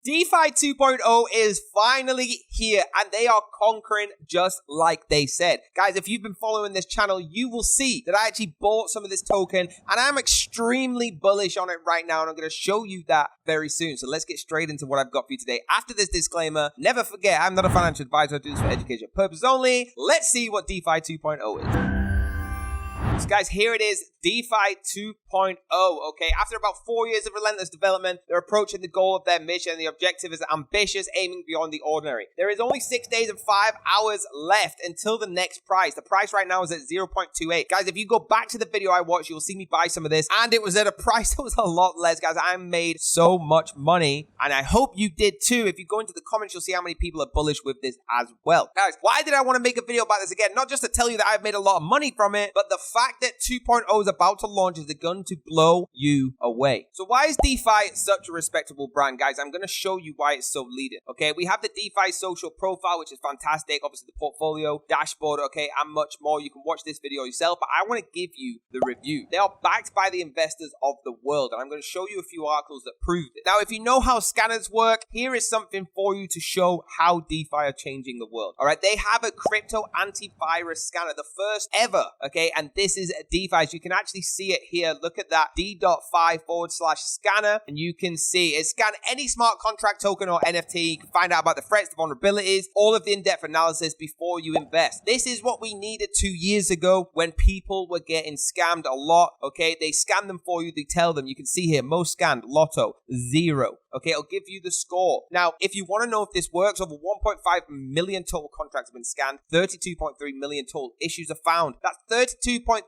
DeFi 2.0 is finally here, and they are conquering just like they said. Guys, if you've been following this channel, you will see that I actually bought some of this token, and I'm extremely bullish on it right now, and I'm going to show you that very soon. So let's get straight into what I've got for you today. After this disclaimer, never forget, I'm not a financial advisor. I do this for educational purposes only. Let's see what DeFi 2.0 is. So guys, here it is, DeFi 2.0, okay? After about 4 years of relentless development, they're approaching the goal of their mission, and the objective is ambitious, aiming beyond the ordinary. There is only 6 days and 5 hours left until the next price. The price right now is at 0.28. Guys, if you go back to the video I watched, you'll see me buy some of this, and it was at a price that was a lot less. Guys, I made so much money, and I hope you did too. If you go into the comments, you'll see how many people are bullish with this as well. Guys, why did I want to make a video about this again? Not just to tell you that I've made a lot of money from it, but the fact that 2.0 is about to launch is going to blow you away. So why is DeFi such a respectable brand? Guys, I'm going to show you why it's so leading. Okay, we have the DeFi social profile, which is fantastic. Obviously, the portfolio, dashboard, okay, and much more. You can watch this video yourself, but I want to give you the review. They are backed by the investors of the world, and I'm going to show you a few articles that prove it. Now, if you know how scanners work, here is something for you to show how DeFi are changing the world. All right, they have a crypto antivirus scanner, the first ever, okay, and this is a DeFi. You can actually see it here. Look at that, d.fi/scanner, and you can see it scans any smart contract token or NFT. You can find out about the threats, the vulnerabilities, all of the in-depth analysis before you invest. This is what we needed 2 years ago when people were getting scammed a lot, okay? They scan them for you. They tell them. You can see here, most scanned, Lotto, 0. Okay, it'll give you the score. Now, if you want to know if this works, over 1.5 million total contracts have been scanned. 32.3 million total issues are found. That's 32.3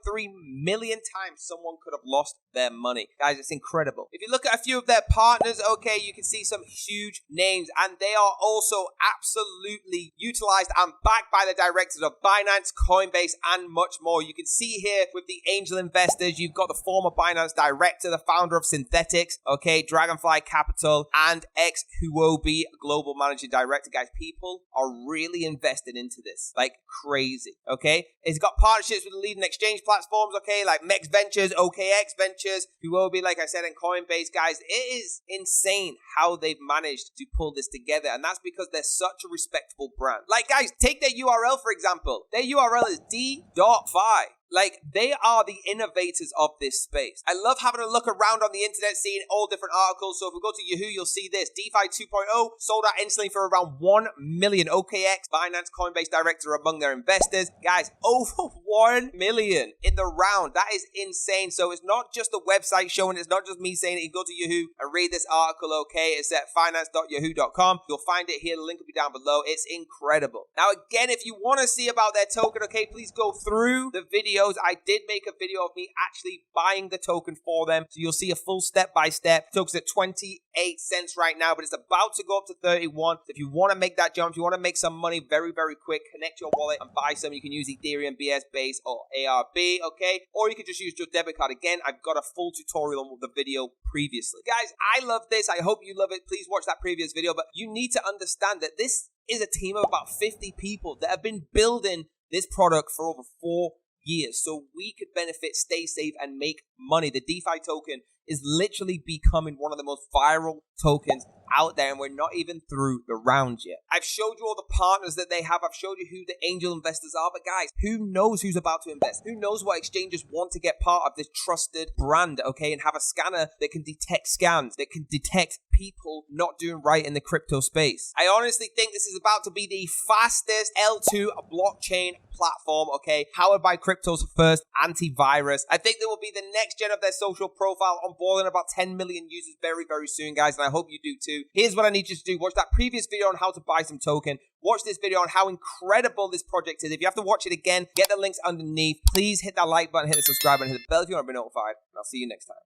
million times someone could have lost their money. Guys, it's incredible. If you look at a few of their partners, okay, you can see some huge names, and they are also absolutely utilized and backed by the directors of Binance, Coinbase, and much more. You can see here with the angel investors, you've got the former Binance director, the founder of Synthetics, okay, Dragonfly Capital, and ex-Huobi global managing director. Guys, people are really invested into this like crazy, okay? It's got partnerships with the leading exchange platforms, okay, like Mex Ventures, OKX Ventures, Huobi, like I said, and Coinbase. Guys, it is insane how they've managed to pull this together, and that's because they're such a respectable brand. Like, guys, take their URL, for example. Their URL is d.fi. Like, they are the innovators of this space. I love having a look around on the internet, seeing all different articles. So if we go to Yahoo, you'll see this. DeFi 2.0 sold out instantly for around 1 million. OKX, Binance, Coinbase director among their investors. Guys, over 1 million in the round. That is insane. So it's not just a website showing it. It's not just me saying it. You go to Yahoo and read this article, okay? It's at finance.yahoo.com. You'll find it here. The link will be down below. It's incredible. Now, again, if you want to see about their token, okay, please go through the video. I did make a video of me actually buying the token for them. So you'll see a full step-by-step. Token's at 28 cents right now, but it's about to go up to 31. So if you want to make that jump, if you want to make some money very, very quick, connect your wallet and buy some. You can use Ethereum, BS Base, or ARB, okay? Or you can just use your debit card. Again, I've got a full tutorial on the video previously. Guys, I love this. I hope you love it. Please watch that previous video. But you need to understand that this is a team of about 50 people that have been building this product for over 4 years, so we could benefit, stay safe, and make money. The DeFi token is literally becoming one of the most viral tokens out there, and we're not even through the round yet. I've showed you all the partners that they have. I've showed you who the angel investors are, but guys, who knows who's about to invest? Who knows what exchanges want to get part of this trusted brand, okay, and have a scanner that can detect scams, that can detect people not doing right in the crypto space. I honestly think this is about to be the fastest L2 blockchain platform, okay, powered by crypto's first antivirus. I think there will be the next gen of their social profile, onboarding about 10 million users very, very soon, guys, and I hope you do too. Here's what I need you to do. Watch that previous video on how to buy some token. Watch this video on how incredible this project is. If you have to watch it again, get the links underneath. Please hit that like button, hit the subscribe button, hit the bell if you want to be notified, and I'll see you next time.